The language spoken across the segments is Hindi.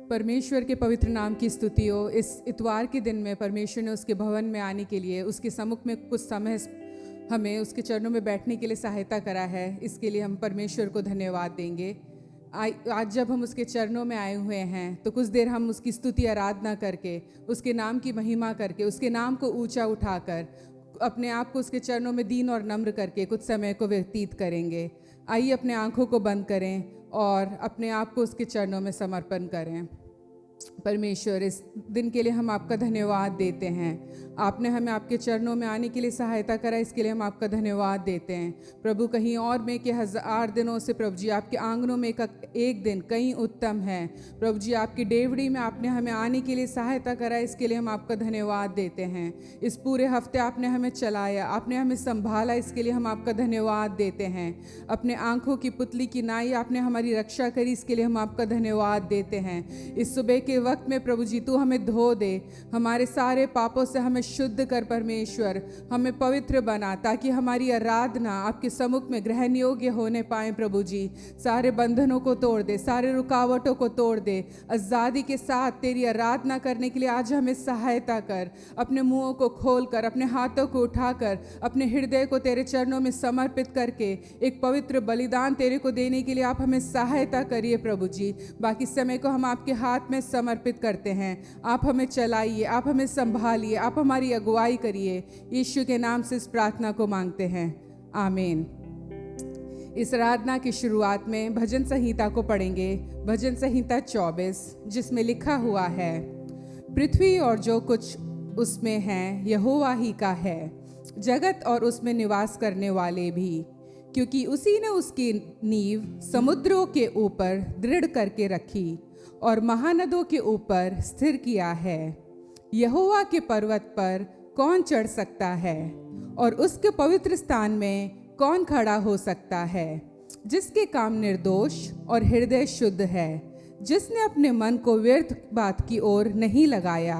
परमेश्वर के पवित्र नाम की स्तुति हो। इस इतवार के दिन में परमेश्वर ने उसके भवन में आने के लिए, उसके सम्मुख में कुछ समय हमें उसके चरणों में बैठने के लिए सहायता करा है। इसके लिए हम परमेश्वर को धन्यवाद देंगे। आज जब हम उसके चरणों में आए हुए हैं तो कुछ देर हम उसकी स्तुति आराधना करके, उसके नाम की महिमा करके, उसके नाम को ऊंचा उठाकर, अपने आप को उसके चरणों में दीन और नम्र करके कुछ समय को व्यतीत करेंगे। आइए अपने आंखों को बंद करें और अपने आप को उसके चरणों में समर्पण करें। परमेश्वर, इस दिन के लिए हम आपका धन्यवाद देते हैं। आपने हमें आपके चरणों में आने के लिए सहायता करा, इसके लिए हम आपका धन्यवाद देते हैं। प्रभु, कहीं और में के 1000 दिनों से प्रभु जी आपके आंगनों में एक दिन कहीं उत्तम है। प्रभु जी आपकी डेवड़ी में आपने हमें आने के लिए सहायता करा, इसके लिए हम आपका धन्यवाद देते हैं। इस पूरे हफ्ते आपने हमें चलाया, आपने हमें संभाला, इसके लिए हम आपका धन्यवाद देते हैं। अपने आंखों की पुतली की नाई आपने हमारी रक्षा करी, इसके लिए हम आपका धन्यवाद देते हैं। इस सुबह के वक्त में प्रभु जी तू हमें धो दे, हमारे सारे पापों से हमें शुद्ध कर परमेश्वर, हमें पवित्र बना, ताकि हमारी आराधना आपके सम्मुख में ग्रहण योग्य होने पाए। प्रभु जी सारे बंधनों को तोड़ दे, सारे रुकावटों को तोड़ दे, आज़ादी के साथ तेरी आराधना करने के लिए आज हमें सहायता कर। अपने मुंहों को खोलकर, अपने हाथों को उठाकर, अपने हृदय को तेरे चरणों में समर्पित करके एक पवित्र बलिदान तेरे को देने के लिए आप हमें सहायता करिए। प्रभु जी बाकी समय को हम आपके हाथ में समर्पित करते हैं। आप हमें चलाइए, आप हमें संभालिए, आप हमारी अगुवाई करिए। यीशु के नाम से इस प्रार्थना को मांगते हैं, आमीन। इस आराधना की शुरुआत में भजन संहिता को पढ़ेंगे, भजन संहिता 24, जिसमें लिखा हुआ है, पृथ्वी और जो कुछ उसमें है यहोवा ही का है, जगत और उसमें निवास करने वाले भी, क्योंकि उसी ने उसकी नींव समुद्रों के ऊपर दृढ़ करके रखी और महानदों के ऊपर स्थिर किया है। यहोवा के पर्वत पर कौन चढ़ सकता है और उसके पवित्र स्थान में कौन खड़ा हो सकता है? जिसके काम निर्दोष और हृदय शुद्ध है, जिसने अपने मन को व्यर्थ बात की ओर नहीं लगाया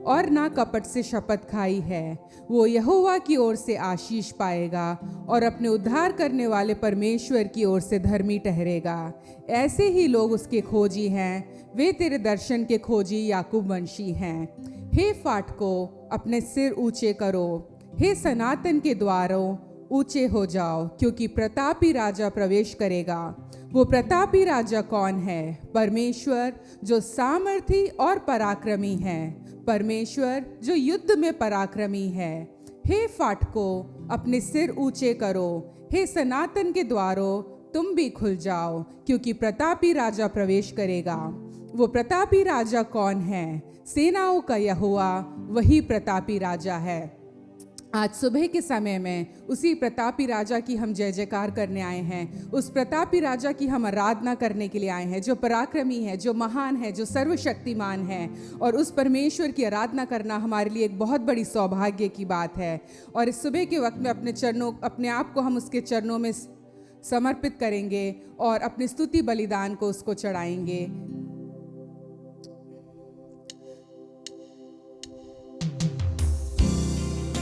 और ना कपट से शपथ खाई है, वो यहोवा की ओर से आशीष पाएगा और अपने उद्धार करने वाले परमेश्वर की ओर से धर्मी ठहरेगा। ऐसे ही लोग उसके खोजी हैं, वे तेरे दर्शन के खोजी याकूब वंशी हैं। हे फाटकों, अपने सिर ऊंचे करो, हे सनातन के द्वारों ऊंचे हो जाओ, क्योंकि प्रतापी राजा प्रवेश करेगा। वो प्रतापी राजा कौन है? परमेश्वर जो सामर्थी और पराक्रमी है, परमेश्वर जो युद्ध में पराक्रमी है। हे फाटकों, अपने सिर ऊंचे करो, हे सनातन के द्वारों तुम भी खुल जाओ, क्योंकि प्रतापी राजा प्रवेश करेगा। वो प्रतापी राजा कौन है? सेनाओं का यहोवा वही प्रतापी राजा है। आज सुबह के समय में उसी प्रतापी राजा की हम जय जयकार करने आए हैं। उस प्रतापी राजा की हम आराधना करने के लिए आए हैं, जो पराक्रमी है, जो महान है, जो सर्वशक्तिमान है। और उस परमेश्वर की आराधना करना हमारे लिए एक बहुत बड़ी सौभाग्य की बात है। और इस सुबह के वक्त में अपने आप को हम उसके चरणों में समर्पित करेंगे और अपनी स्तुति बलिदान को उसको चढ़ाएंगे।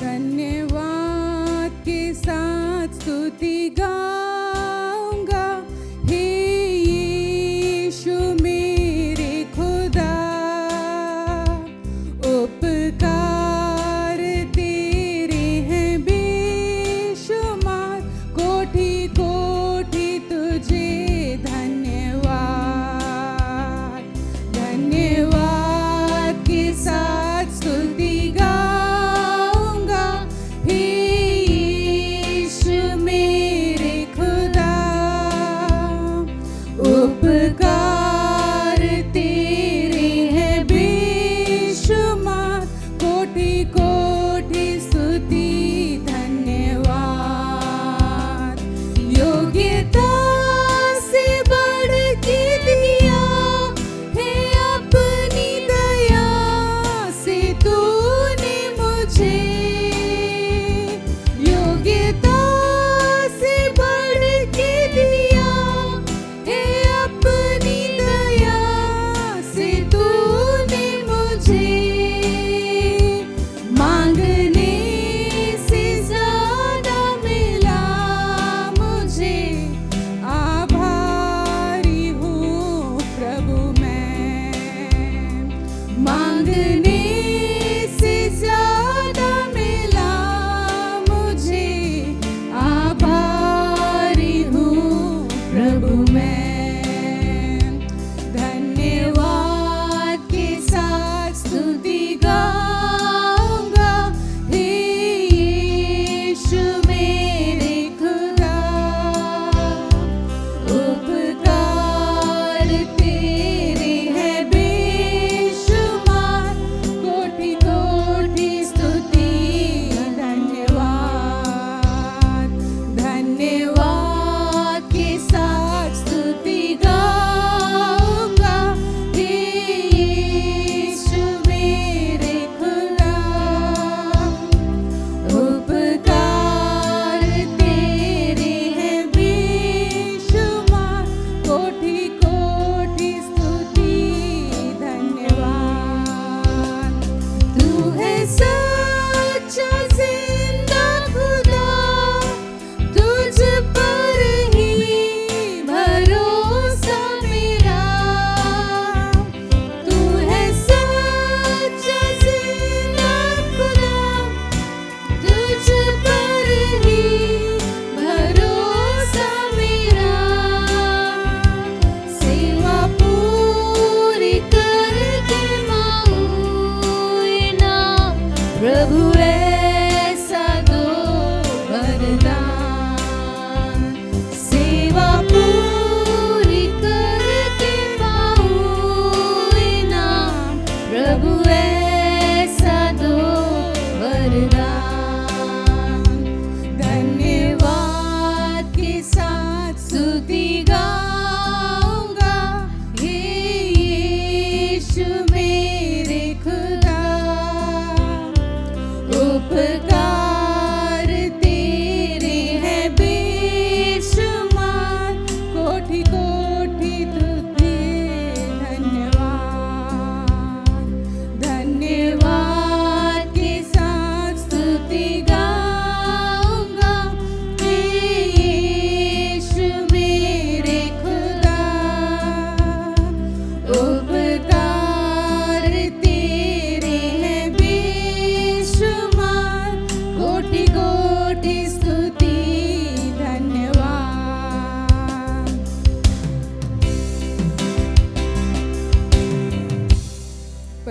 धन्यवाद के साथ स्तुति गाऊंगा, हे यीशु मेरे खुदा, उपकार तेरे हैं बेशुमार, कोटि कोटि तुझे धन्यवाद। धन्यवाद के साथ स्तुति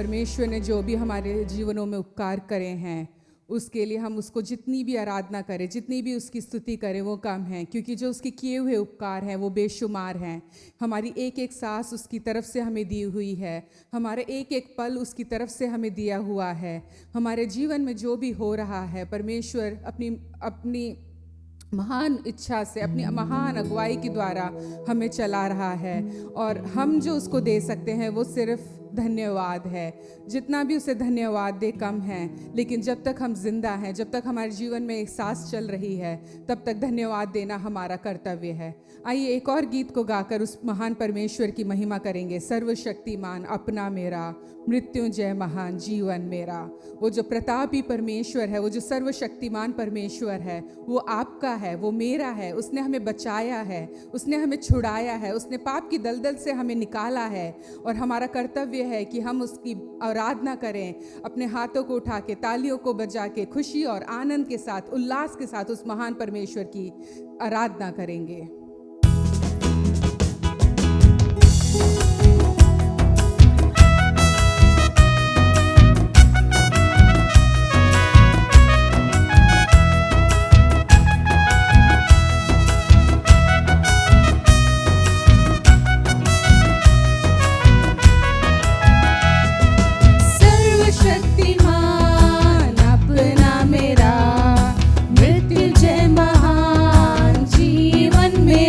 परमेश्वर ने जो भी हमारे जीवनों में उपकार करे हैं उसके लिए हम उसको जितनी भी आराधना करें, जितनी भी उसकी स्तुति करें वो कम है, क्योंकि जो उसके किए हुए उपकार हैं वो बेशुमार हैं। हमारी एक एक सांस उसकी तरफ से हमें दी हुई है, हमारा एक एक पल उसकी तरफ से हमें दिया हुआ है। हमारे जीवन में जो भी हो रहा है परमेश्वर अपनी महान इच्छा से, अपनी महान अगुवाई के द्वारा हमें चला रहा है, और हम जो उसको दे सकते हैं वो सिर्फ धन्यवाद है। जितना भी उसे धन्यवाद दे कम है, लेकिन जब तक हम जिंदा हैं, जब तक हमारे जीवन में एक सांस चल रही है, तब तक धन्यवाद देना हमारा कर्तव्य है। आइए एक और गीत को गाकर उस महान परमेश्वर की महिमा करेंगे। सर्वशक्तिमान अपना मेरा, मृत्युंजय महान जीवन मेरा। वो जो प्रतापी परमेश्वर है, वो जो सर्वशक्तिमान परमेश्वर है, वो आपका है, वो मेरा है। उसने हमें बचाया है, उसने हमें छुड़ाया है, उसने पाप की दलदल से हमें निकाला है, और हमारा कर्तव्य है कि हम उसकी आराधना करें, अपने हाथों को उठा के, तालियों को बजा के, खुशी और आनंद के साथ, उल्लास के साथ उस महान परमेश्वर की आराधना करेंगे। मृत्युंजय महान जीवन में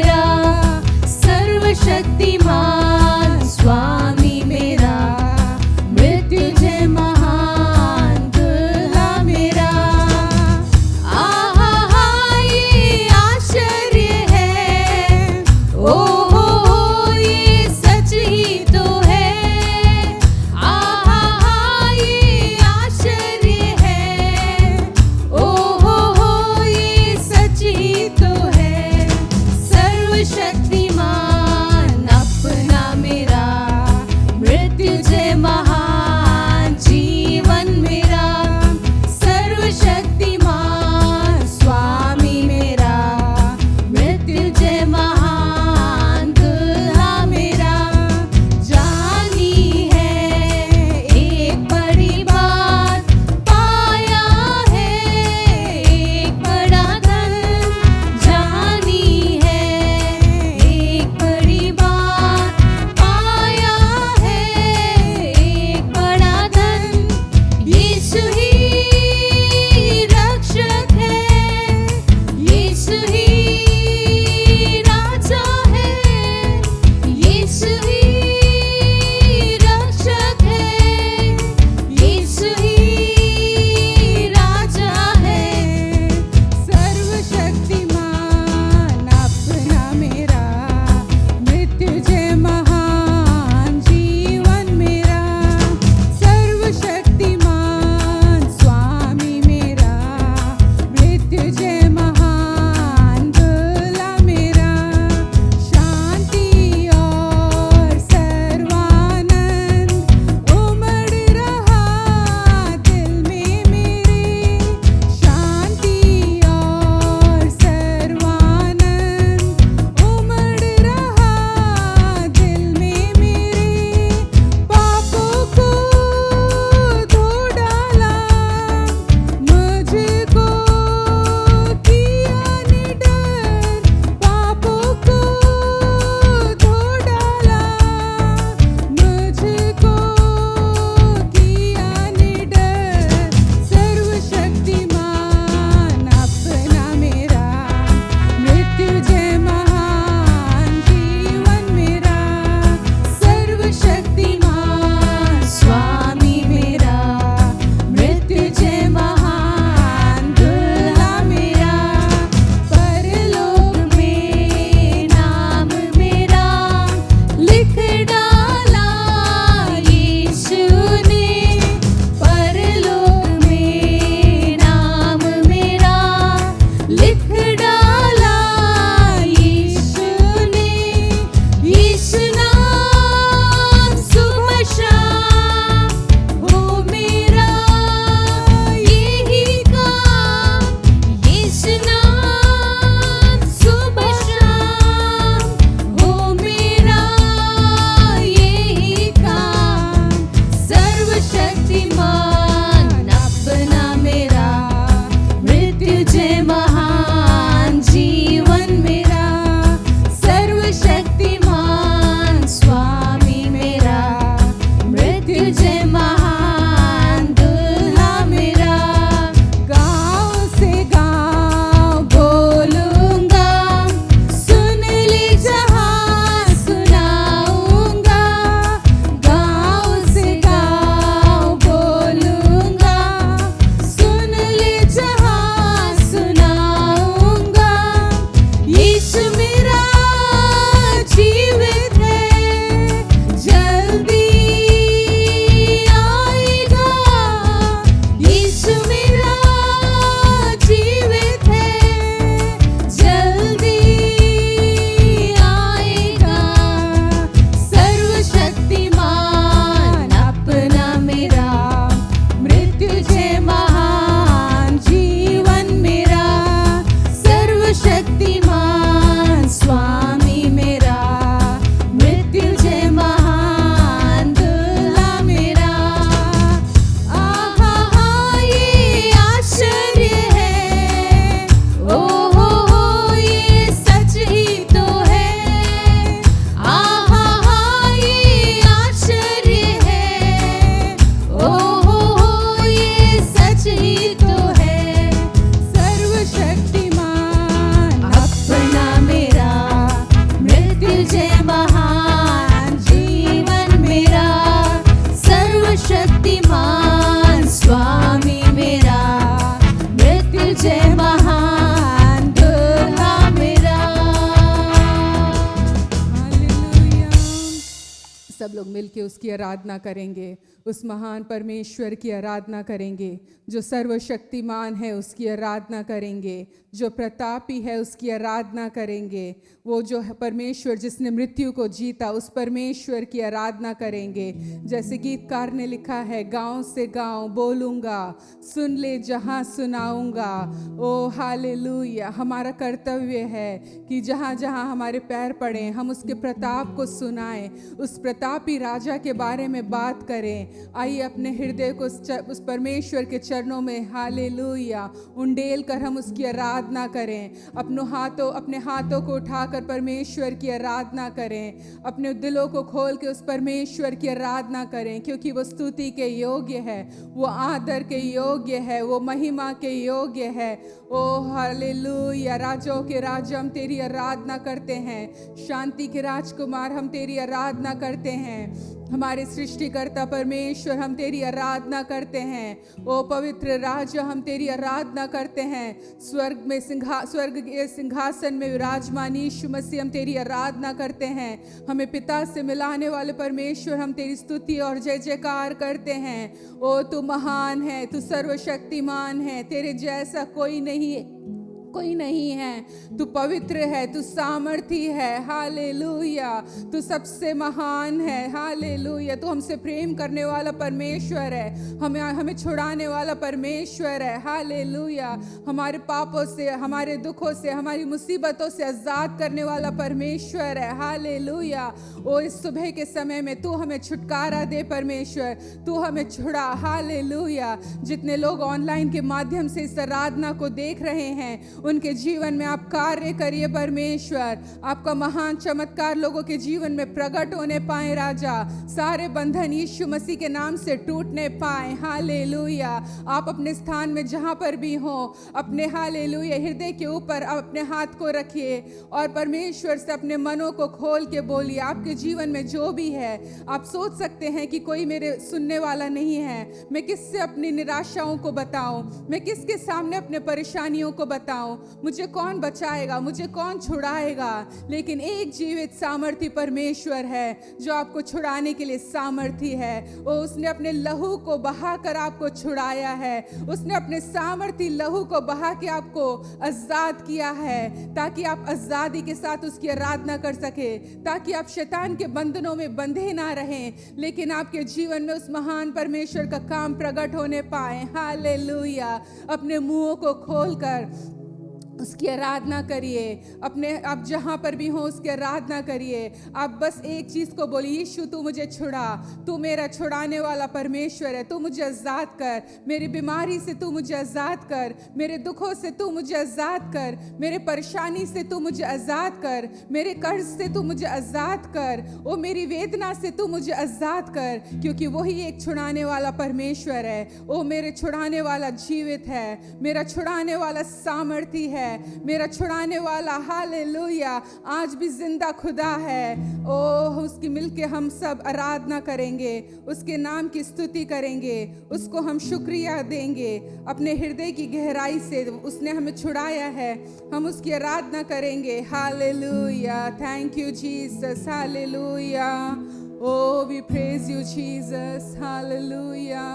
सब लोग मिलके उसकी आराधना करेंगे, उस महान परमेश्वर की आराधना करेंगे, जो सर्वशक्तिमान है उसकी आराधना करेंगे, जो प्रतापी है उसकी आराधना करेंगे, वो जो है परमेश्वर जिसने मृत्यु को जीता उस परमेश्वर की आराधना करेंगे। जैसे गीतकार ने लिखा है, गांव से गांव बोलूँगा, सुन ले जहाँ सुनाऊँगा। ओ हालेलुया। हमारा कर्तव्य है कि जहाँ जहाँ हमारे पैर पड़े हम उसके प्रताप को सुनाएं, उस प्रतापी राजा के बारे में बात करें। आइए अपने हृदय को उस परमेश्वर के चरणों में हालेलुया उंडेल कर हम उसकी आराधना करें। अपने हाथों को उठाकर परमेश्वर की आराधना करें, अपने दिलों को खोल के उस परमेश्वर की आराधना करें, क्योंकि वो स्तुति के योग्य है, वो आदर के योग्य है, वो महिमा के योग्य है। ओ हालेलुया। राजों के राजा हम तेरी आराधना करते हैं, शांति के राजकुमार हम तेरी आराधना करते हैं। हमारे सृष्टिकर्ता परमेश्वर हम तेरी आराधना करते हैं। ओ पवित्र राजा हम तेरी आराधना करते हैं। स्वर्ग के सिंहासन में विराजमान यीशु मसीह हम तेरी आराधना करते हैं। हमें पिता से मिलाने वाले परमेश्वर हम तेरी स्तुति और जय जयकार करते हैं। ओ तू महान है, तू सर्वशक्तिमान है, तेरे जैसा कोई नहीं है। तू पवित्र है, तू सामर्थी है, हालेलुया। तू सबसे महान है, हालेलुया। तू हमसे प्रेम करने वाला परमेश्वर है, हमें छुड़ाने वाला परमेश्वर है, हालेलुया। हमारे पापों से, हमारे दुखों से, हमारी मुसीबतों से आजाद करने वाला परमेश्वर है, हालेलुया। ओ इस सुबह के समय में तू हमें छुटकारा दे परमेश्वर, तू हमें छुड़ा, हालेलुया। जितने लोग ऑनलाइन के माध्यम से इस आराधना को देख रहे हैं उनके जीवन में आप कार्य करिए परमेश्वर, आपका महान चमत्कार लोगों के जीवन में प्रकट होने पाए राजा। सारे बंधन यीशु मसीह के नाम से टूटने पाए, हालेलुया। आप अपने स्थान में जहां पर भी हो अपने हालेलुया हृदय के ऊपर अपने हाथ को रखिए और परमेश्वर से अपने मनों को खोल के बोलिए। आपके जीवन में जो भी है, आप सोच सकते हैं कि कोई मेरे सुनने वाला नहीं है, मैं किससे अपनी निराशाओं को बताऊं, मैं किसके सामने अपने परेशानियों को बताऊं, मुझे कौन बचाएगा, मुझे कौन छुड़ाएगा। लेकिन एक जीवित सामर्थी परमेश्वर है जो आपको छुड़ाने के लिए सामर्थी है। वो उसने अपने लहू को बहाकर आपको छुड़ाया है, उसने अपने सामर्थी लहू को बहा के आपको आजाद किया है, ताकि आप आजादी के साथ उसकी आराधना कर सके, ताकि आप शैतान के बंधनों में बंधे ना रहें, लेकिन आपके जीवन में उस महान परमेश्वर का काम प्रकट होने पाए, हालेलुया। अपने मुंहों को खोलकर उसकी आराधना करिए, आप जहाँ पर भी हो उसकी आराधना करिए। आप बस एक चीज़ को बोलिए, यीशु तू मुझे छुड़ा, तू मेरा छुड़ाने वाला परमेश्वर है, तू मुझे आज़ाद कर, मेरी बीमारी से तू मुझे आज़ाद कर, मेरे दुखों से तू मुझे आज़ाद कर, मेरे परेशानी से तू मुझे आज़ाद कर, मेरे कर्ज से तू मुझे आज़ाद कर, ओ मेरी वेदना से तू मुझे आज़ाद कर, क्योंकि वही एक छुड़ाने वाला परमेश्वर है। ओ मेरे छुड़ाने वाला जीवित है, मेरा छुड़ाने वाला सामर्थी है, मेरा छुड़ाने वाला हालेलुया आज भी जिंदा खुदा है। ओह उसकी मिलके हम सब आराधना करेंगे, उसके नाम की स्तुति करेंगे, उसको हम शुक्रिया देंगे अपने हृदय की गहराई से। उसने हमें छुड़ाया है, हम उसकी आराधना करेंगे। Hallelujah, thank you Jesus, hallelujah. Oh we praise you Jesus, hallelujah.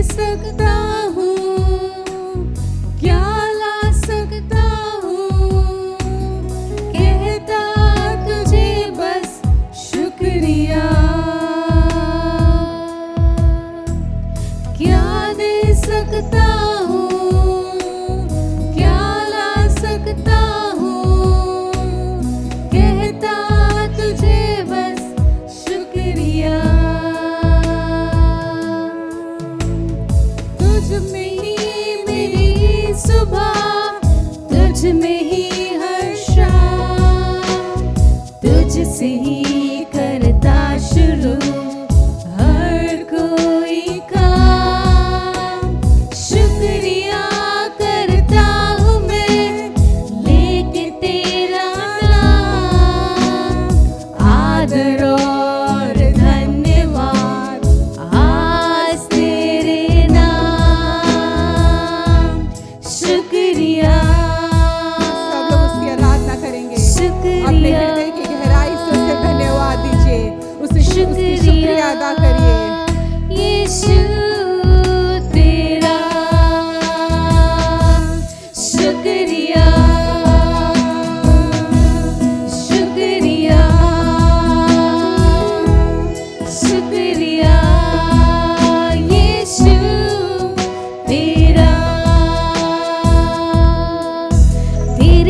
सकता हूँ, क्या ला सकता हूँ, कहता तुझे बस शुक्रिया। क्या दे सकता हूँ, क्या ला सकता हूँ, कहता तुझे बस शुक्रिया। सुबह तुझ में ही हर शाम, तुझसे ही करता शुरू हर कोई काम। शुक्रिया करता हूँ मैं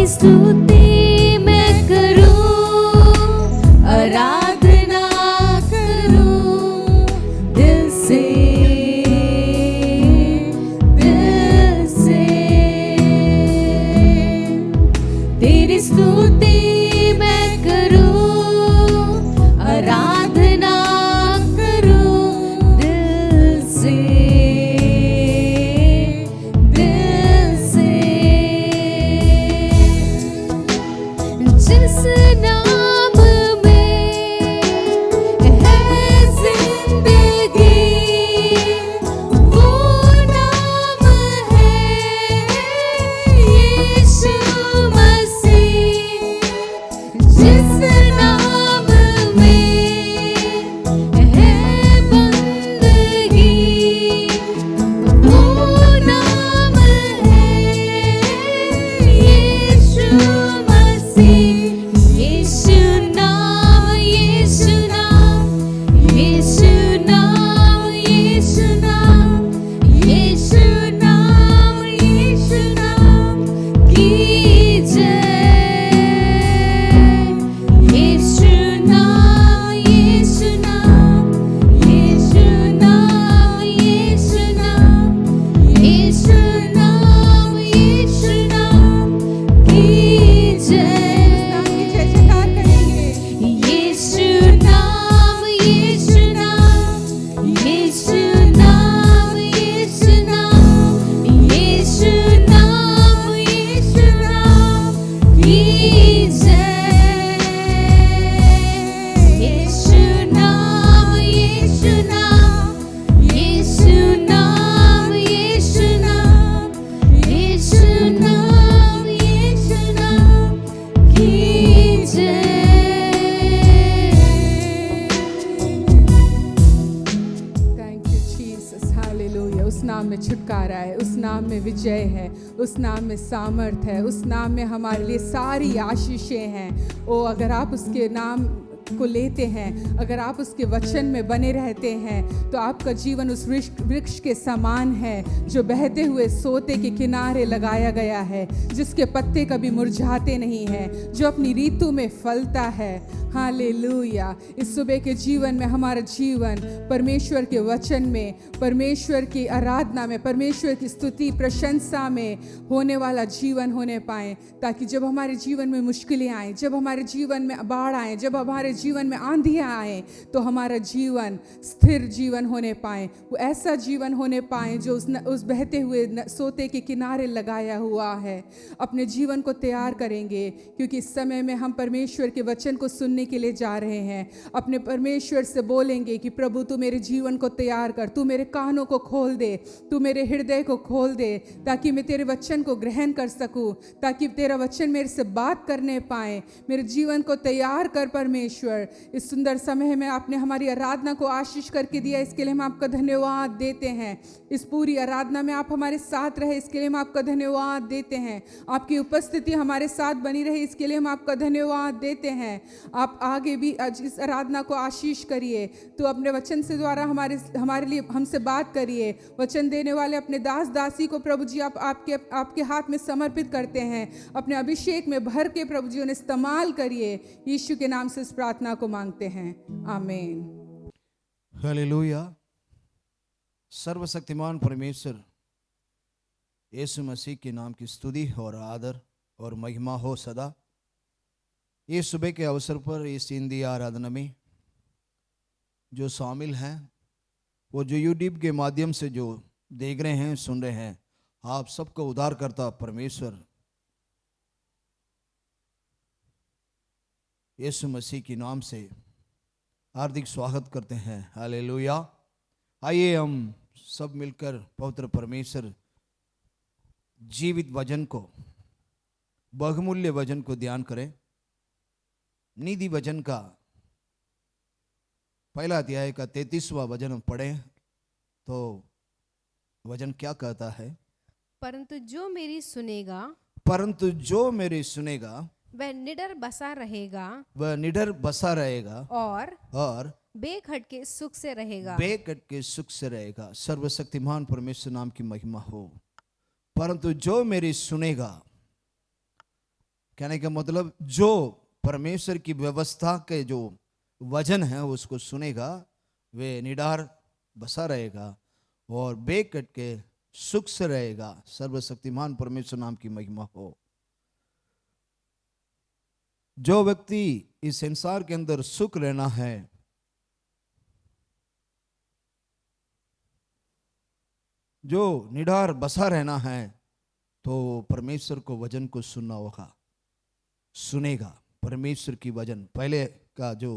तेरी स्तुति मैं करूं, आराधना करूं दिल से, दिल से। तेरी स्तुति मैं करूं, आराधना करूं दिल से, दिल से। जिस नाम में है जिंदगी, वो नाम है यीशु मसीह। जिस नाम में है बंदगी, वो नाम है यीशु मसीह। यीशु नाम, यीशु नाम, यीशु नाम, यीशु नाम, यीशु नाम, यीशु नाम की जय। यीशु नाम, यीशु नाम, यीशु नाम, यीशु नाम, यीशु नाम, यीशु नाम की जय। जयकार करेंगे। यीशु नाम, यीशु नाम, यीशु नाम, यीशु नाम, यीशु नाम, यीशु नाम की जय। यीशु नाम, यीशु नाम, यीशु नाम, यीशु नाम, यीशु नाम, यीशु नाम की जय। Thank you Jesus, hallelujah. उस नाम में छुटकारा है, उस नाम में विजय है, उस नाम में सामर्थ है, उस नाम में हमारे लिए सारी आशीषें हैं। ओ अगर आप उसके नाम को लेते हैं, अगर आप उसके वचन में बने रहते हैं, तो आपका जीवन उस वृक्ष के समान है जो बहते हुए सोते के किनारे लगाया गया है, जिसके पत्ते कभी मुरझाते नहीं हैं, जो अपनी ऋतु में फलता है। हालेलुया। इस सुबह के जीवन में हमारा जीवन परमेश्वर के वचन में, परमेश्वर की आराधना में, परमेश्वर की स्तुति प्रशंसा में होने वाला जीवन होने पाए, ताकि जब हमारे जीवन में मुश्किलें आए, जब हमारे जीवन में बाढ़ आए, जब हमारे जीवन में आंधियाँ आए, तो हमारा जीवन स्थिर जीवन होने पाए। वो ऐसा जीवन होने पाए जो उस बहते हुए सोते के किनारे लगाया हुआ है। अपने जीवन को तैयार करेंगे, क्योंकि इस समय में हम परमेश्वर के वचन को सुनने के लिए जा रहे हैं। अपने परमेश्वर से बोलेंगे कि प्रभु तू मेरे जीवन को तैयार कर, तू मेरे कानों को खोल दे, तू मेरे हृदय को खोल दे, ताकि मैं तेरे वचन को ग्रहण कर सकूं, ताकि तेरा वचन मेरे से बात करने पाए। मेरे जीवन को तैयार कर परमेश्वर। इस सुंदर समय में आपने हमारी आराधना को आशीष करके दिया, इसके लिए हम आपका धन्यवाद देते हैं। इस पूरी आराधना में आप हमारे साथ रहे, इसके लिए हम आपका धन्यवाद देते हैं। आपकी उपस्थिति हमारे साथ बनी रहे, इसके लिए हम आपका धन्यवाद देते हैं। आप आगे भी इस आराधना को आशीष करिए। तो अपने वचन से द्वारा हमारे लिए हमसे बात करिए। वचन देने वाले अपने दास दासी को प्रभु जी आप आपके हाथ में समर्पित करते हैं। अपने अभिषेक में भर के प्रभु जी उन्हें इस्तेमाल करिए। यीशु के नाम से इस प्रार्थना को मांगते हैं, आमीन। हालेलुया। सर्वशक्तिमान परमेश्वर यीशु मसीह के नाम की स्तुति और आदर और महिमा हो सदा। ये सुबह के अवसर पर इस हिंदी आराधना में जो शामिल हैं, वो जो यूट्यूब के माध्यम से जो देख रहे हैं, सुन रहे हैं, आप सबको उद्धार करता परमेश्वर यीशु मसीह के नाम से हार्दिक स्वागत करते हैं। हालेलुया। आइए हम सब मिलकर पवित्र परमेश्वर जीवित वचन को, बहुमूल्य वचन को ध्यान करें। नीति वचन का पहला अध्याय का 33वां वचन पढ़ें तो वचन क्या कहता है? परंतु जो मेरी सुनेगा, परंतु जो मेरी सुनेगा वह निडर बसा रहेगा, वह निडर बसा रहेगा और बेखटके सुख से रहेगा, बेखटके सुख से रहेगा। सर्वशक्तिमान परमेश्वर नाम की महिमा हो। परंतु जो मेरी सुनेगा, कहने का मतलब जो परमेश्वर की व्यवस्था के जो वचन है उसको सुनेगा वे निडर बसा रहेगा और बेकट के सुख से रहेगा। सर्वशक्तिमान परमेश्वर नाम की महिमा हो। जो व्यक्ति इस संसार के अंदर सुख लेना है, जो निडर बसा रहना है, तो परमेश्वर को वचन को सुनना होगा, सुनेगा परमेश्वर की वचन। पहले का जो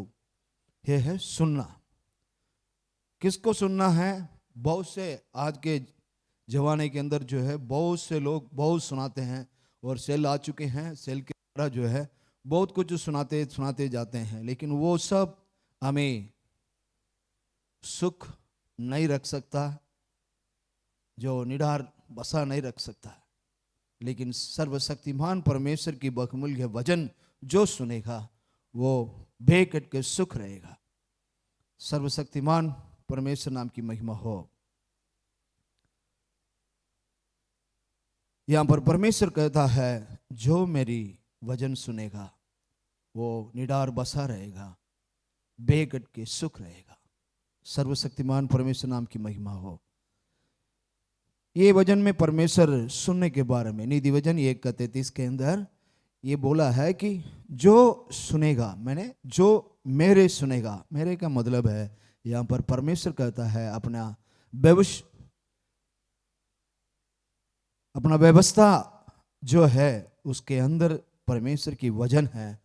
ये है सुनना। किसको सुनना है? बहुत से आज के जमाने के अंदर जो है बहुत से लोग बहुत सुनाते हैं और सेल आ चुके हैं, सेल के द्वारा जो है बहुत कुछ सुनाते जाते हैं, लेकिन वो सब हमें सुख नहीं रख सकता, जो निडर बसा नहीं रख सकता। लेकिन सर्वशक्तिमान परमेश्वर की बहुमूल्य वचन जो सुनेगा वो बेकट के सुख रहेगा। सर्वशक्तिमान परमेश्वर नाम की महिमा हो। यहां पर परमेश्वर कहता है जो मेरी वचन सुनेगा वो निडर बसा रहेगा, बेकट के सुख रहेगा। सर्वशक्तिमान परमेश्वर नाम की महिमा हो। ये वचन में परमेश्वर सुनने के बारे में नीति वचन 1:33 के अंदर ये बोला है कि जो सुनेगा, मैंने जो मेरे सुनेगा, मेरे का मतलब है यहाँ पर परमेश्वर कहता है अपना व्यवस्था जो है उसके अंदर परमेश्वर की वचन है,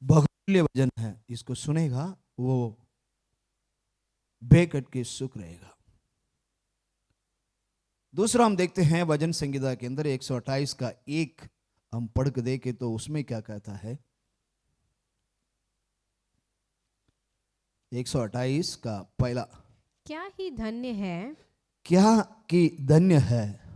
बहुमूल्य वचन है, इसको सुनेगा वो बेकट के सुख रहेगा। दूसरा हम देखते हैं वचन संहिता के अंदर 128 का 1 हम पढ़ के देखें तो उसमें क्या कहता है। 128 का पहला, क्या ही धन्य है, क्या कि धन्य है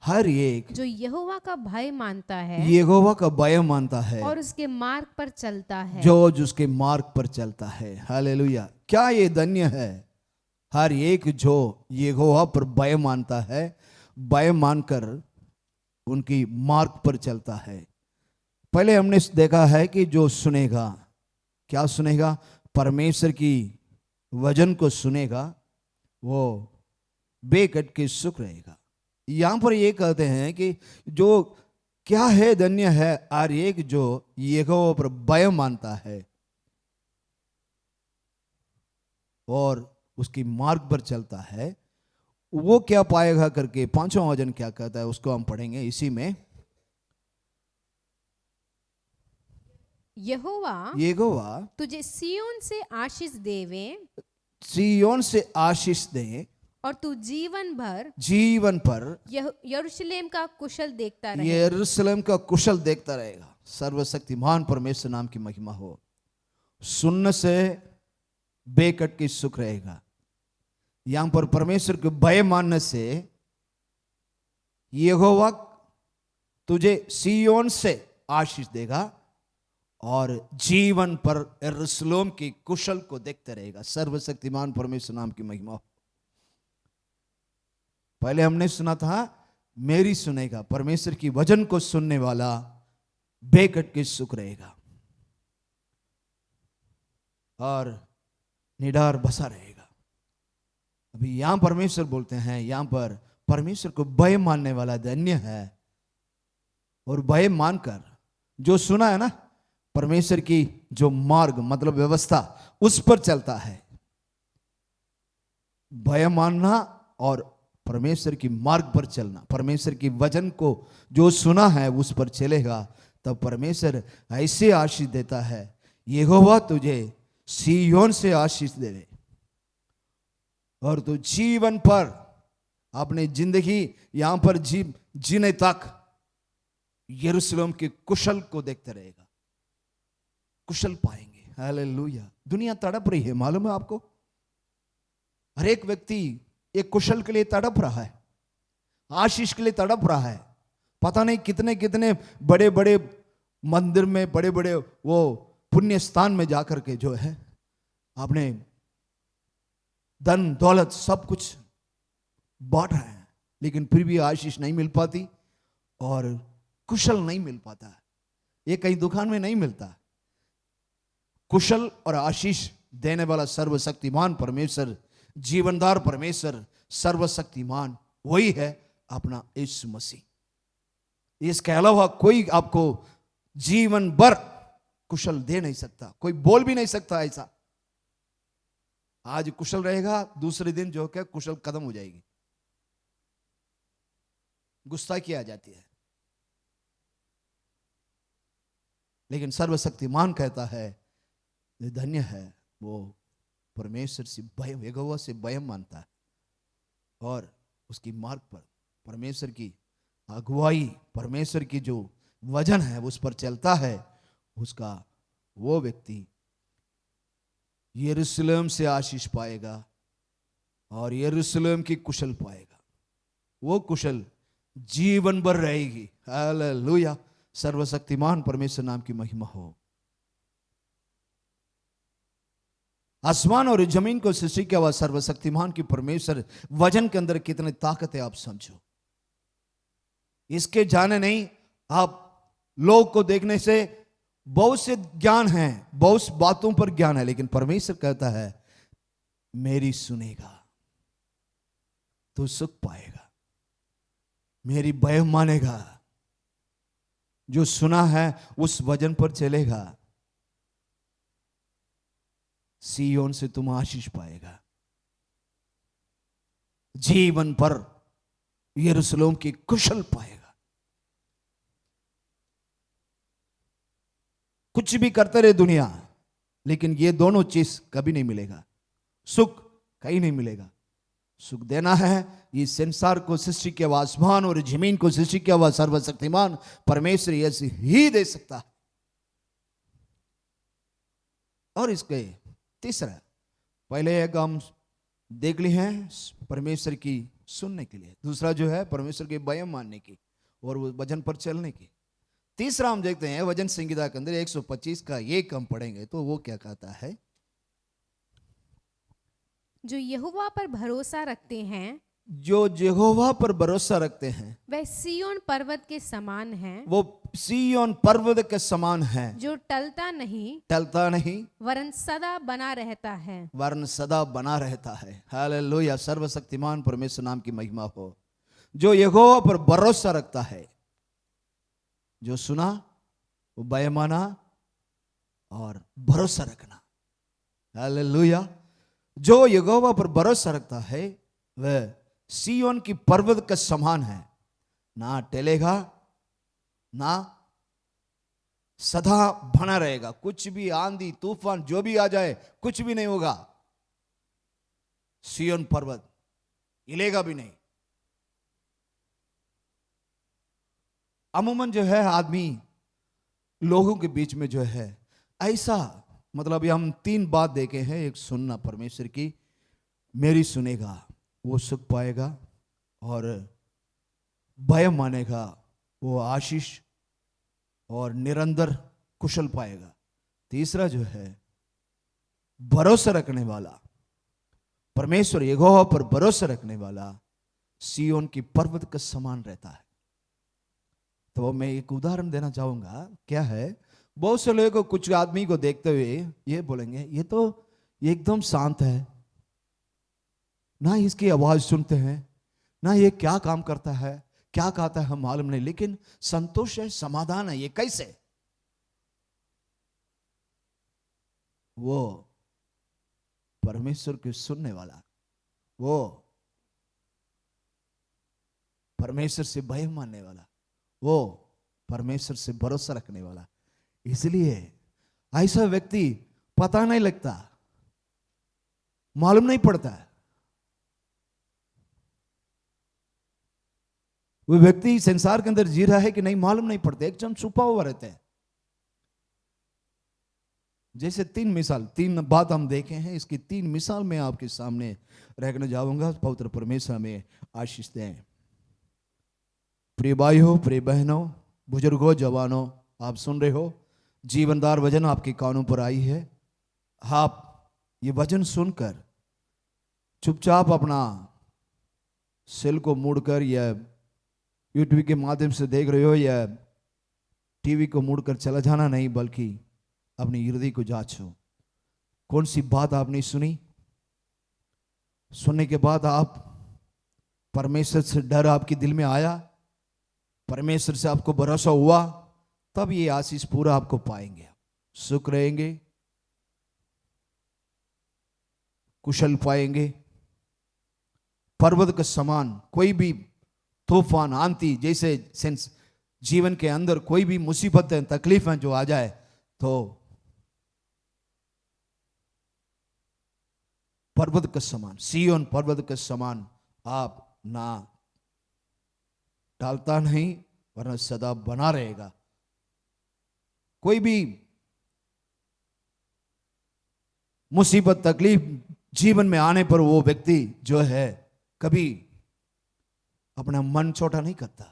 हर एक जो यहोवा का भय मानता है, यहोवा का भय मानता है और उसके मार्ग पर चलता है, जो उसके मार्ग पर चलता है। हालेलुया। क्या ये धन्य है? हर एक जो यहोवा पर भय मानता है, भय मानकर उनकी मार्ग पर चलता है। पहले हमने देखा है कि जो सुनेगा, क्या सुनेगा? परमेश्वर की वचन को सुनेगा वो बेकट के सुख रहेगा। यहां पर ये कहते हैं कि जो क्या है धन्य है हर एक जो यहोवा पर भय मानता है और उसकी मार्ग पर चलता है, वो क्या पाएगा करके 5वां वचन क्या कहता है उसको हम पढ़ेंगे इसी में। यहोवा तुझे सिय्योन से आशीष देवे, सिय्योन से आशीष दे, और तू जीवन पर यरूशलेम का कुशल देखता रहे, यरूशलेम का कुशल देखता रहेगा। सर्वशक्तिमान परमेश्वर नाम की महिमा हो। सुनने से बेकट की सुख रहेगा। यहां पर परमेश्वर के भय मानने से यहोवा तुझे सिय्योन से आशीष देगा और जीवन पर यरूशलेम की कुशल को देखते रहेगा। सर्वशक्तिमान परमेश्वर नाम की महिमा हो। पहले हमने सुना था मेरी सुनेगा, परमेश्वर की वचन को सुनने वाला बेकट के सुख रहेगा और निडर बसा रहेगा। अभी यहां परमेश्वर बोलते हैं, यहां पर परमेश्वर को भय मानने वाला धन्य है। और भय मानकर जो सुना है ना, परमेश्वर की जो मार्ग मतलब व्यवस्था उस पर चलता है। भय मानना और परमेश्वर की मार्ग पर चलना, परमेश्वर की वचन को जो सुना है उस पर चलेगा, तब परमेश्वर ऐसे आशीष देता है। यहोवा तुझे सिय्योन से आशीष देवे और तू जीवन पर अपनी जिंदगी यहां पर जीने तक यरूशलेम के कुशल को देखते रहेगा, कुशल पाएंगे। हालेलुया। दुनिया तड़प रही है, मालूम है आपको? हर एक व्यक्ति एक कुशल के लिए तड़प रहा है, आशीष के लिए तड़प रहा है। पता नहीं कितने कितने बड़े बड़े मंदिर में, बड़े बड़े वो पुण्य स्थान में जाकर के जो है आपने धन दौलत सब कुछ बांट रहे हैं, लेकिन फिर भी आशीष नहीं मिल पाती और कुशल नहीं मिल पाता है। ये कहीं दुकान में नहीं मिलता। कुशल और आशीष देने वाला सर्वशक्तिमान परमेश्वर, जीवनदार परमेश्वर, सर्वशक्तिमान वही है अपना यीशु मसीह। इसके अलावा कोई आपको जीवन भर कुशल दे नहीं सकता, कोई बोल भी नहीं सकता ऐसा। आज कुशल रहेगा, दूसरे दिन जो है कुशल खत्म हो जाएगी, गुस्ताखी आ जाती है। लेकिन सर्वशक्तिमान कहता है धन्य है वो परमेश्वर से भय, यहोवा से भय मानता है और उसकी मार्ग पर, परमेश्वर की अगुवाई, परमेश्वर की जो वचन है उस पर चलता है, उसका वो व्यक्ति यरूशलेम से आशीष पाएगा और यरूशलेम की कुशल पाएगा। वो कुशल जीवन भर रहेगी। हालेलुया, सर्वशक्तिमान परमेश्वर नाम की महिमा हो। आसमान और जमीन को सृष्टि किया हुआ सर्वशक्तिमान की परमेश्वर वचन के अंदर कितनी ताकत है आप समझो। इसके जाने नहीं, आप लोग को देखने से बहुत से ज्ञान है, बहुत बातों पर ज्ञान है, लेकिन परमेश्वर कहता है मेरी सुनेगा तो सुख पाएगा, मेरी भय मानेगा, जो सुना है उस वचन पर चलेगा, सियोन से तुम आशीष पाएगा, जीवन पर यरूशलेम की कुशल पाएगा। कुछ भी करते रहे दुनिया, लेकिन ये दोनों चीज कभी नहीं मिलेगा, सुख कहीं नहीं मिलेगा। सुख देना है इस संसार को सृष्टि के हुआ, आसमान और जमीन को सृष्टि किया हुआ सर्वशक्तिमान परमेश्वर ऐसे ही दे सकता है। और इसके तीसरा, पहले एक हम देख लिए हैं परमेश्वर की सुनने के लिए, दूसरा जो है परमेश्वर के भय मानने की और वो वचन पर चलने की। तीसरा हम देखते हैं वचन संहिता के अंदर 125 का एक हम पढ़ेंगे तो वो क्या कहता है, जो यहोवा पर भरोसा रखते हैं, जो यहोवा पर भरोसा रखते हैं वह सिय्योन पर्वत के समान है, वो सिय्योन पर्वत के समान है, जो टलता नहीं वरन सदा बना रहता है। वरन सदा बना रहता है। हालेलुया, सर्वशक्तिमान परमेश्वर नाम की महिमा हो। जो यहोवा पर भरोसा रखता है, जो सुना वो भय माना और भरोसा रखना। हालेलुया, जो यहोवा पर भरोसा रखता है वह सिय्योन की पर्वत के समान है, ना टलेगा ना सदा बना रहेगा। कुछ भी आंधी तूफान जो भी आ जाए कुछ भी नहीं होगा, सिय्योन पर्वत हिलेगा भी नहीं। अमूमन जो है आदमी लोगों के बीच में जो है ऐसा, मतलब अभी हम 3 बात देखे हैं। एक सुनना परमेश्वर की, मेरी सुनेगा वो सुख पाएगा, और भय मानेगा वो आशीष और निरंतर कुशल पाएगा। तीसरा जो है भरोसा रखने वाला, परमेश्वर यहोवा पर भरोसा रखने वाला सिय्योन की पर्वत का समान रहता है। तो मैं एक उदाहरण देना चाहूंगा। क्या है, बहुत से लोगों को, कुछ आदमी को देखते हुए ये बोलेंगे ये तो एकदम शांत है, ना इसकी आवाज सुनते हैं, ना ये क्या काम करता है, क्या कहता है हम मालूम नहीं, लेकिन संतोष है, समाधान है। ये कैसे? वो परमेश्वर के सुनने वाला, वो परमेश्वर से भय मानने वाला, वो परमेश्वर से भरोसा रखने वाला। इसलिए ऐसा व्यक्ति पता नहीं लगता, मालूम नहीं पड़ता है। वो व्यक्ति संसार के अंदर जी रहा है कि नहीं मालूम नहीं पड़ता, एकदम छुपा हुआ रहता है। जैसे 3 बात हम देखे हैं, इसकी 3 मिसाल मैं आपके सामने रखने जाऊंगा। पवित्र परमेश्वर में आशीष दें। प्रिय भाइयों, प्रिय बहनों, बुजुर्गों, जवानों, आप सुन रहे हो, जीवनदार वचन आपके कानों पर आई है। आप ये वचन सुनकर चुपचाप अपना सेल को मोड़कर या यूट्यूब के माध्यम से देख रहे हो या टीवी को मुड़कर चला जाना नहीं, बल्कि अपनी हृदय को जांचो। कौन सी बात आपने सुनी? सुनने के बाद आप परमेश्वर से डर आपके दिल में आया, परमेश्वर से आपको भरोसा हुआ, तब ये आशीष पूरा आपको पाएंगे। सुख रहेंगे, कुशल पाएंगे, पर्वत के समान। कोई भी तूफान आंधी जैसे सेंस जीवन के अंदर कोई भी मुसीबतें तकलीफें जो आ जाए तो पर्वत के समान, सिय्योन पर्वत के समान आप ना टालता नहीं, वरना सदा बना रहेगा। कोई भी मुसीबत तकलीफ जीवन में आने पर वो व्यक्ति जो है कभी अपना मन छोटा नहीं करता,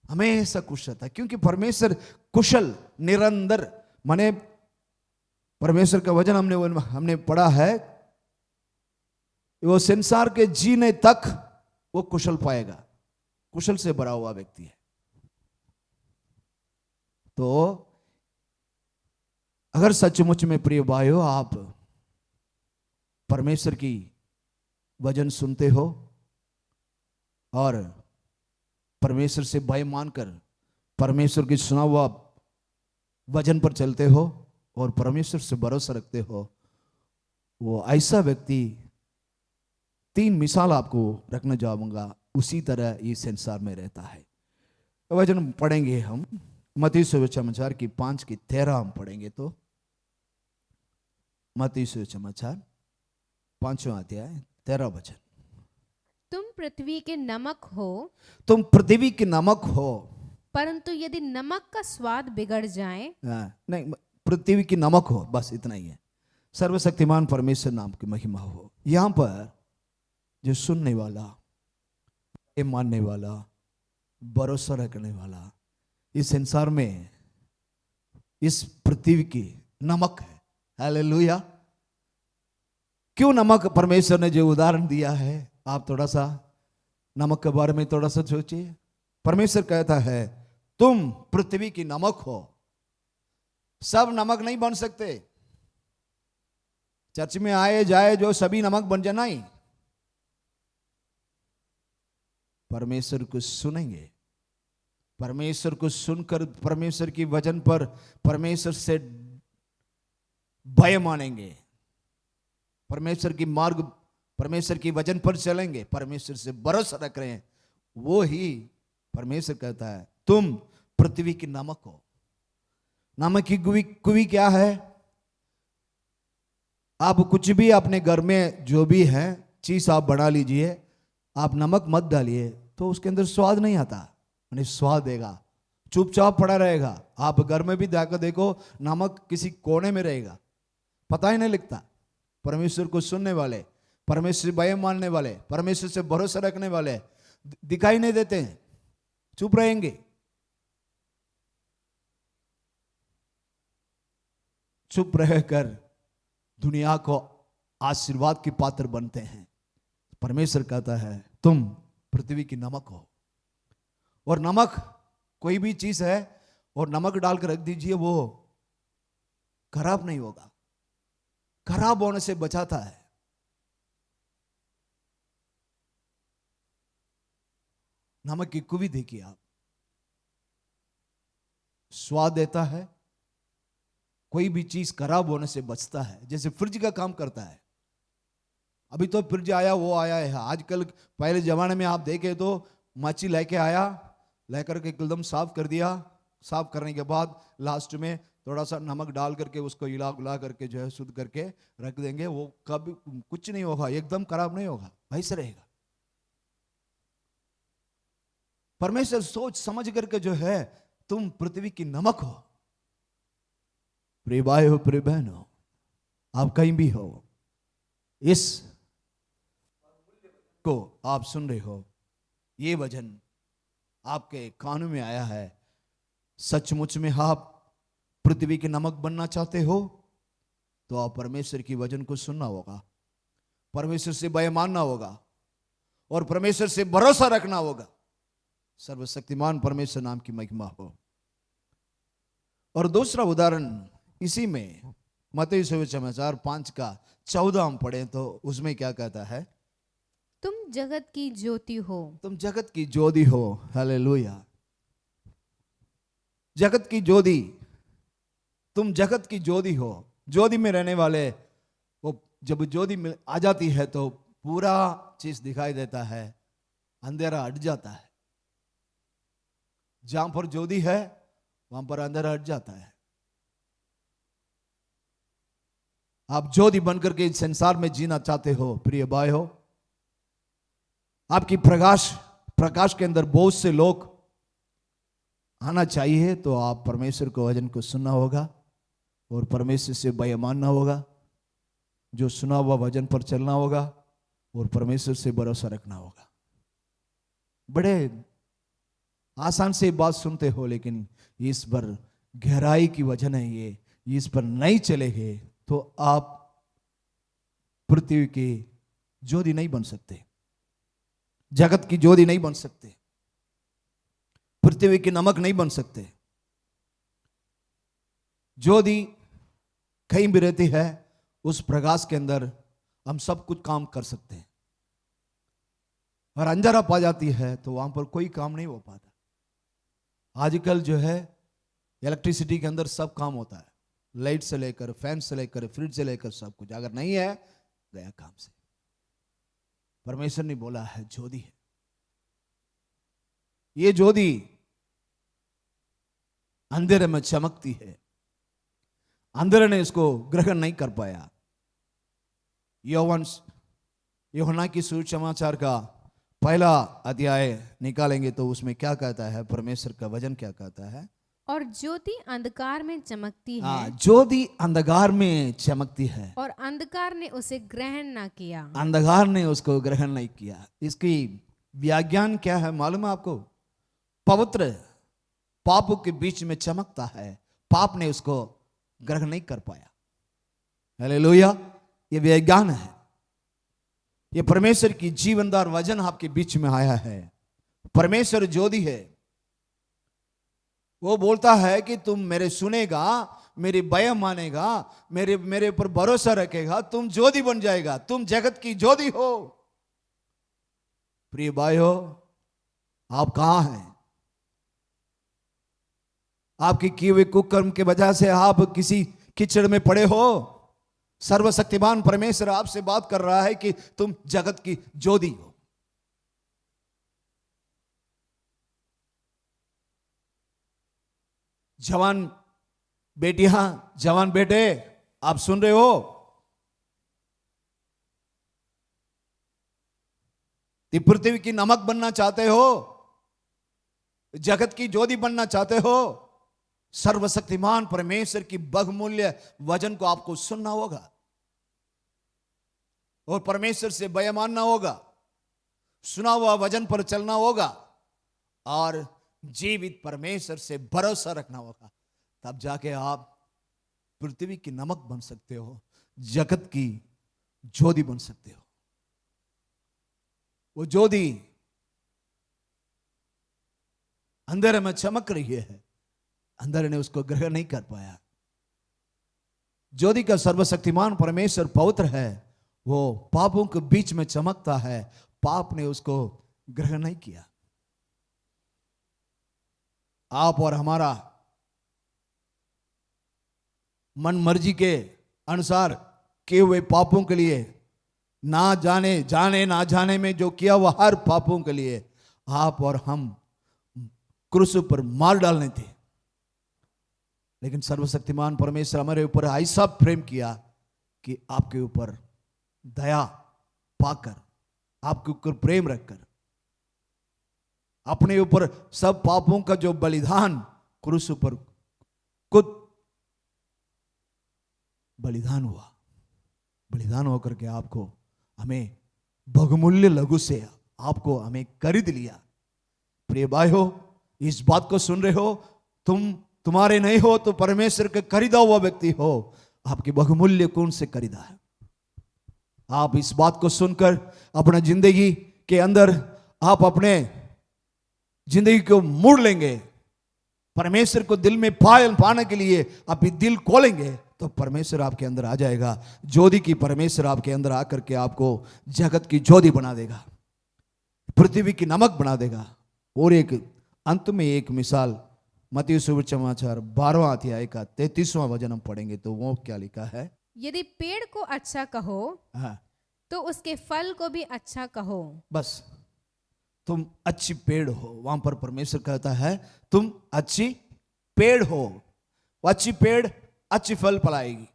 हमेशा खुश रहता है, क्योंकि परमेश्वर कुशल निरंतर। माने परमेश्वर का वचन हमने पढ़ा है, वो संसार के जीने तक वो कुशल पाएगा, कुशल से भरा हुआ व्यक्ति है। तो अगर सचमुच में प्रिय भाइयों आप परमेश्वर की वचन सुनते हो और परमेश्वर से भय मानकर परमेश्वर की सुना हुआ वचन पर चलते हो और परमेश्वर से भरोसा रखते हो, वो ऐसा व्यक्ति, 3 मिसाल आपको रखना चाहूंगा, उसी तरह ये संसार में रहता है। वचन पढ़ेंगे हम मत्ती सुसमाचार की 5:13 हम पढ़ेंगे। तो मत्ती सुसमाचार 5वां अध्याय 13 वचन। तुम पृथ्वी के नमक हो, तुम पृथ्वी के नमक हो, परंतु यदि नमक का स्वाद बिगड़ जाए, नहीं, पृथ्वी की नमक हो, बस इतना ही है। सर्वशक्तिमान परमेश्वर नाम की महिमा हो। यहां पर जो सुनने वाला, ये मानने वाला, भरोसा रखने वाला, इस संसार में इस पृथ्वी की नमक है। हालेलुया। क्यों नमक? परमेश्वर ने जो उदाहरण दिया है, आप थोड़ा सा नमक के बारे में थोड़ा सा सोचिए। परमेश्वर कहता है तुम पृथ्वी की नमक हो। सब नमक नहीं बन सकते, चर्च में आए जाए जो सभी नमक बन जाए, नहीं। परमेश्वर को सुनेंगे, परमेश्वर को सुनकर परमेश्वर की वचन पर परमेश्वर से भय मानेंगे, परमेश्वर की मार्ग, परमेश्वर की वचन पर चलेंगे, परमेश्वर से भरोसा रख रहे हैं, वो ही परमेश्वर कहता है तुम पृथ्वी की नमक हो। नमक की कुवी क्या है? आप कुछ भी अपने घर में जो भी है चीज आप बना लीजिए, आप नमक मत डालिए तो उसके अंदर स्वाद नहीं आता, यानी स्वाद देगा, चुपचाप पड़ा रहेगा। आप घर में भी जाकर देखो, नमक किसी कोने में रहेगा, पता ही नहीं लगता। परमेश्वर को सुनने वाले, परमेश्वर से भय मानने वाले, परमेश्वर से भरोसा रखने वाले दिखाई नहीं देते हैं, चुप रहेंगे। चुप रहकर दुनिया को आशीर्वाद की पात्र बनते हैं। परमेश्वर कहता है तुम पृथ्वी की नमक हो। और नमक कोई भी चीज है और नमक डालकर रख दीजिए, वो खराब नहीं होगा, खराब होने से बचाता है। नमक की कुवी देखिए आप, स्वाद देता है, कोई भी चीज खराब होने से बचता है, जैसे फ्रिज का काम करता है। अभी तो फ्रिज आया, वो आया है आजकल। पहले जमाने में आप देखे तो मच्छी लेके आया, लेकर के एकदम साफ कर दिया, साफ करने के बाद लास्ट में थोड़ा सा नमक डाल करके उसको हिला गुला करके जो है शुद्ध करके रख देंगे, वो कभी कुछ नहीं होगा, एकदम खराब नहीं होगा, वैसे रहेगा। परमेश्वर सोच समझ करके जो है तुम पृथ्वी की नमक हो। प्रिय भाई हो, प्रिय बहन हो, आप कहीं भी हो, इस को आप सुन रहे हो, ये वचन आपके कानों में आया है। सचमुच में आप पृथ्वी के नमक बनना चाहते हो तो आप परमेश्वर की वचन को सुनना होगा, परमेश्वर से भय मानना होगा और परमेश्वर से भरोसा रखना होगा। सर्वशक्तिमान परमेश्वर नाम की महिमा हो। और दूसरा उदाहरण इसी में मत्ती सुसमाचार 5:14 हम पढ़े तो उसमें क्या कहता है? तुम जगत की ज्योति हो। तुम जगत की ज्योति हो। हालेलुया। जगत की ज्योति, तुम जगत की ज्योति हो। ज्योति में रहने वाले वो जब ज्योति में आ जाती है तो पूरा चीज दिखाई देता है, अंधेरा हट जाता है। जहां पर ज्योति है वहां पर अंधेरा हट जाता है। आप ज्योति बनकर के इस संसार में जीना चाहते हो प्रिय भाई हो, आपकी प्रकाश के अंदर बहुत से लोग आना चाहिए, तो आप परमेश्वर के वचन को सुनना होगा और परमेश्वर से भय मानना होगा, जो सुना हुआ वचन पर चलना होगा और परमेश्वर से भरोसा रखना होगा। बड़े आसान से बात सुनते हो, लेकिन इस पर गहराई की वजन है ये, इस पर नहीं चलेंगे तो आप पृथ्वी की ज्योति नहीं बन सकते, जगत की ज्योति नहीं बन सकते, पृथ्वी की नमक नहीं बन सकते। ज्योति कहीं भी रहती है, उस प्रकाश के अंदर हम सब कुछ काम कर सकते हैं, और अंधेरा पा जाती है तो वहां पर कोई काम नहीं हो पाता। आजकल जो है इलेक्ट्रिसिटी के अंदर सब काम होता है, लाइट से लेकर फैन से लेकर फ्रिज से लेकर सब कुछ, अगर नहीं है गया काम से। परमेश्वर ने बोला है ज्योति है, ये ज्योति अंधेरे में चमकती है, अंधेरे ने इसको ग्रहण नहीं कर पाया। यूहन्ना की सुसमाचार का 1 अध्याय निकालेंगे तो उसमें क्या कहता है, परमेश्वर का वचन क्या कहता है? और ज्योति अंधकार में चमकती है। ज्योति अंधकार में चमकती है और अंधकार ने उसे ग्रहण ना किया। अंधकार ने उसको ग्रहण नहीं किया। इसकी व्याख्यान क्या है मालूम है आपको? पवित्र पापों के बीच में चमकता है, पाप ने उसको ग्रहण नहीं कर पाया। हालेलुया। ये व्याख्यान है, ये परमेश्वर की जीवनदार वचन आपके बीच में आया है। परमेश्वर ज्योति है, वो बोलता है कि तुम मेरे सुनेगा, मेरी भय मानेगा, मेरे ऊपर भरोसा रखेगा, तुम ज्योति बन जाएगा, तुम जगत की ज्योति हो। प्रिय भाइयों, आप कहां हैं? आपके किए हुए कुकर्म के वजह से आप किसी कीचड़ में पड़े हो। सर्वशक्तिमान परमेश्वर आपसे बात कर रहा है कि तुम जगत की ज्योति हो। जवान बेटियां, जवान बेटे, आप सुन रहे हो? पृथ्वी की नमक बनना चाहते हो, जगत की ज्योति बनना चाहते हो, सर्वशक्तिमान परमेश्वर की बहुमूल्य वचन को आपको सुनना होगा और परमेश्वर से भय मानना होगा, सुना हुआ वचन पर चलना होगा और जीवित परमेश्वर से भरोसा रखना होगा। तब जाके आप पृथ्वी की नमक बन सकते हो, जगत की ज्योति बन सकते हो। वो ज्योति अंधेरे में चमक रही है, अंधेरे ने उसको ग्रहण नहीं कर पाया। ज्योति का सर्वशक्तिमान परमेश्वर पवित्र है, वो पापों के बीच में चमकता है, पाप ने उसको ग्रहण नहीं किया। आप और हमारा मन मर्जी के अनुसार किए हुए पापों के लिए, ना जाने ना जाने में जो किया हुआ हर पापों के लिए आप और हम क्रूस पर मार डालने थे, लेकिन सर्वशक्तिमान परमेश्वर हमारे ऊपर ऐसा प्रेम किया कि आपके ऊपर दया पाकर, आपके ऊपर प्रेम रखकर, अपने ऊपर सब पापों का जो बलिदान क्रूस पर खुद बलिदान हुआ, बलिदान होकर के आपको हमें बहुमूल्य लघु से आपको हमें खरीद लिया। प्रिय भाइयों, इस बात को सुन रहे हो? तुम्हारे नहीं हो तो परमेश्वर के खरीदा हुआ व्यक्ति हो। आपकी बहुमूल्य कौन से खरीदा है? आप इस बात को सुनकर अपना जिंदगी के अंदर आप अपने जिंदगी को मोड़ लेंगे, परमेश्वर को दिल में पाने के लिए आप दिल खोलेंगे तो परमेश्वर आपके अंदर आ जाएगा। ज्योति की परमेश्वर आपके अंदर आकर के आपको जगत की ज्योति बना देगा, पृथ्वी की नमक बना देगा। और एक अंत में एक मिसाल, मत्ती सुसमाचार 12वां अध्याय का 33वां वचन हम पढ़ेंगे तो वो क्या लिखा है। यदि पेड़ को अच्छा कहो हाँ, तो उसके फल को भी अच्छा कहो। बस तुम अच्छी पेड़ हो, वहां पर परमेश्वर कहता है तुम अच्छी पेड़ हो। वो अच्छी पेड़ अच्छी फल फलाएगी।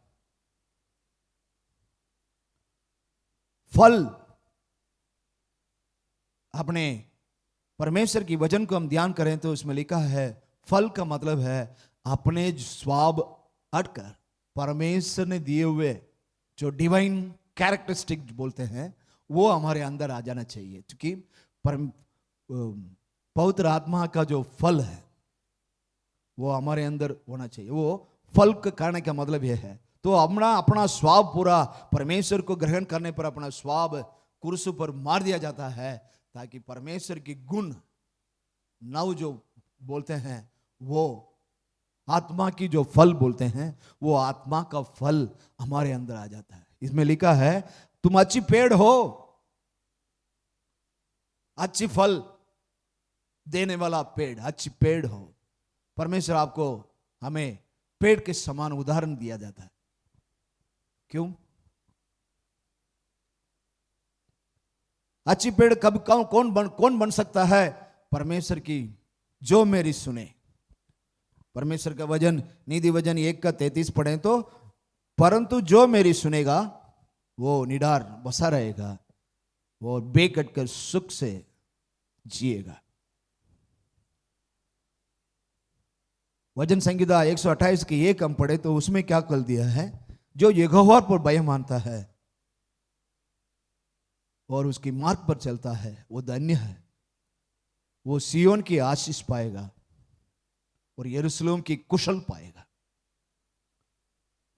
फल, अपने परमेश्वर की वचन को हम ध्यान करें तो उसमें लिखा है फल का मतलब है अपने स्वभाव हटकर परमेश्वर ने दिए हुए जो डिवाइन कैरेक्टरिस्टिक बोलते हैं वो हमारे अंदर आ जाना चाहिए। क्योंकि पवित्र आत्मा का जो फल है वो हमारे अंदर होना चाहिए। वो फल करने का मतलब यह है तो अपना स्वभाव पूरा परमेश्वर को ग्रहण करने पर अपना स्वभाव कुर्सी पर मार दिया जाता है ताकि परमेश्वर की गुण नव जो बोलते हैं वो आत्मा की जो फल बोलते हैं वो आत्मा का फल हमारे अंदर आ जाता है। इसमें लिखा है तुम अच्छी पेड़ हो, अच्छी फल देने वाला पेड़, अच्छी पेड़ हो। परमेश्वर आपको हमें पेड़ के समान उदाहरण दिया जाता है। क्यों? अच्छी पेड़ कब कौन बन सकता है? परमेश्वर की जो मेरी सुने। परमेश्वर का वचन नीति वचन 1 का 33 पढ़े तो परंतु जो मेरी सुनेगा वो निडार बसा रहेगा, वो बेकट कर सुख से जिएगा। वचन संहिता 128 की 1 हम पढ़े तो उसमें क्या कल दिया है, जो यहोवा पर भय मानता है और उसकी मार्ग पर चलता है वो धन्य है, वो सियोन की आशीष पाएगा और यरूशलेम की कुशल पाएगा।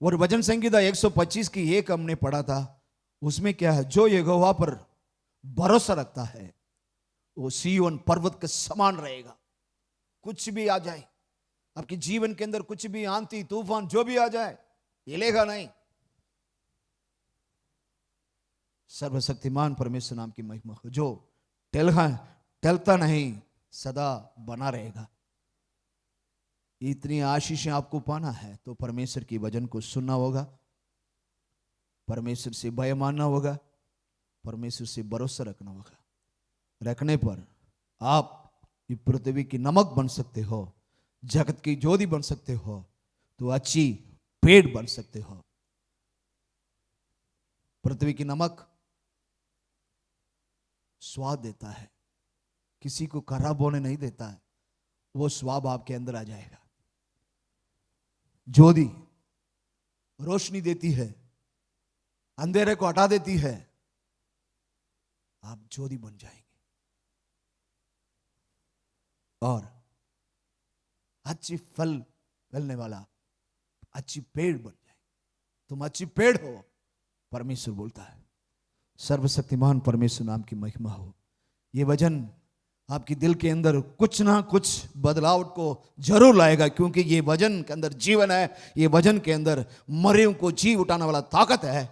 और वचन संहिता 125 की 1 हमने पढ़ा था, उसमें क्या है, जो यहोवा पर भरोसा रखता है वो सियोन पर्वत के समान रहेगा। कुछ भी आ जाए आपके जीवन के अंदर, कुछ भी आंधी तूफान जो भी आ जाए हिलेगा नहीं। सर्वशक्तिमान परमेश्वर नाम की महिमा हो, जो टलता नहीं सदा बना रहेगा। इतनी आशीषें आपको पाना है तो परमेश्वर की वचन को सुनना होगा, परमेश्वर से भय मानना होगा, परमेश्वर से भरोसा रखना होगा। रखने पर आप पृथ्वी की नमक बन सकते हो, जगत की ज्योति बन सकते हो, तो अच्छी पेड़ बन सकते हो। पृथ्वी की नमक स्वाद देता है, किसी को खराब होने नहीं देता है, वो स्वाद आपके अंदर आ जाएगा। ज्योति रोशनी देती है, अंधेरे को हटा देती है, आप ज्योति बन जाएंगे और अच्छी फल फलने वाला अच्छी पेड़ बन जाए। तुम अच्छी पेड़ हो, परमेश्वर बोलता है। सर्वशक्तिमान परमेश्वर नाम की महिमा हो। ये वचन आपकी दिल के अंदर कुछ ना कुछ बदलाव को जरूर लाएगा, क्योंकि ये वचन के अंदर जीवन है। ये वचन के अंदर मरे को जी उठाने वाला ताकत है,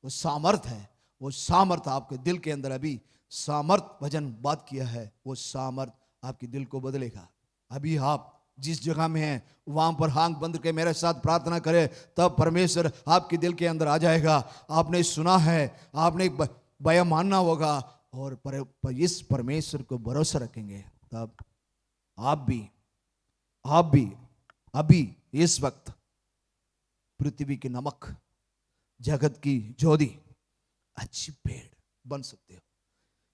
वो सामर्थ है। वो सामर्थ आपके दिल के अंदर, अभी सामर्थ वचन बात किया है, वो सामर्थ आपके दिल को बदलेगा। अभी आप जिस जगह में हैं वहां पर आंख बंद करके मेरे साथ प्रार्थना करें, तब परमेश्वर आपके दिल के अंदर आ जाएगा। आपने सुना है, आपने भय मानना होगा और इस परमेश्वर को भरोसा रखेंगे, तब आप भी अभी इस वक्त पृथ्वी की नमक, जगत की ज्योति, अच्छी पेड़ बन सकते हो।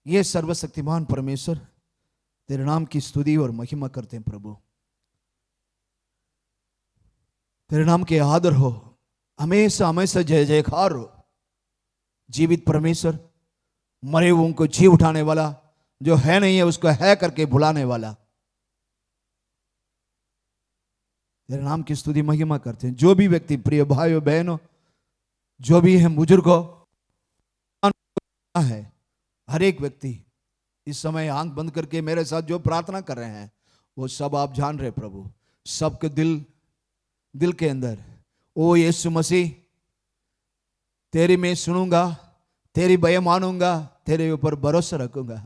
ये सर्वशक्तिमान परमेश्वर तेरे नाम की स्तुति और महिमा करते हैं। प्रभु तेरे नाम के आदर हो, हमेशा हमेशा जय जयकार हो। जीवित परमेश्वर, मरे हुओं को जी उठाने वाला, जो है नहीं है उसको है करके बुलाने वाला, तेरे नाम की स्तुति महिमा करते हैं। जो भी व्यक्ति, प्रिय भाइयों बहनों, जो भी है बुजुर्गों है, हर एक व्यक्ति इस समय आंख बंद करके मेरे साथ जो प्रार्थना कर रहे हैं वो सब आप जान रहे प्रभु, सबके दिल के अंदर। ओ यीशु मसीह, तेरी मैं सुनूंगा, तेरी भय मानूंगा, तेरे ऊपर भरोसा रखूंगा।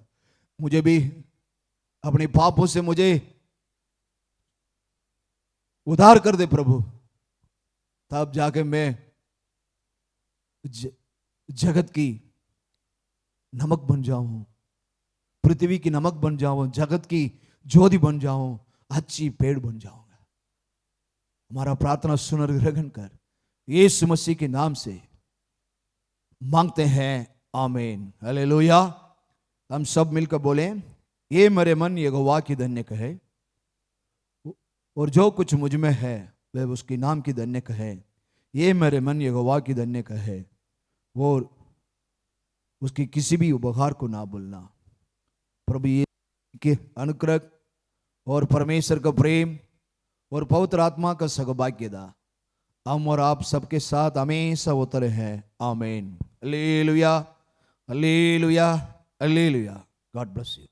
मुझे भी अपने पापों से मुझे उद्धार कर दे प्रभु, तब जाके मैं जगत की नमक बन जाऊं, पृथ्वी की नमक बन जाऊं, जगत की ज्योति बन जाऊं, अच्छी पेड़ बन जाऊंगा। हमारा प्रार्थना सुन ग्रहण कर, यीशु मसीह के नाम से मांगते हैं, आमीन, हालेलुया। हम सब मिलकर बोलें, ये मेरे मन यहोवा की धन्य कहे, और जो कुछ मुझ में है वह उसके नाम की धन्य कहे। ये मेरे मन यहोवा की धन्य कहे, वो उसकी किसी भी उपहार को ना भूलना। प्रभु ये के अनुग्रह और परमेश्वर का प्रेम और पवित्र आत्मा का सौभाग्यता हम और आप सबके साथ हमेशा होते रहे, आमीन, hallelujah, hallelujah, hallelujah. God bless you.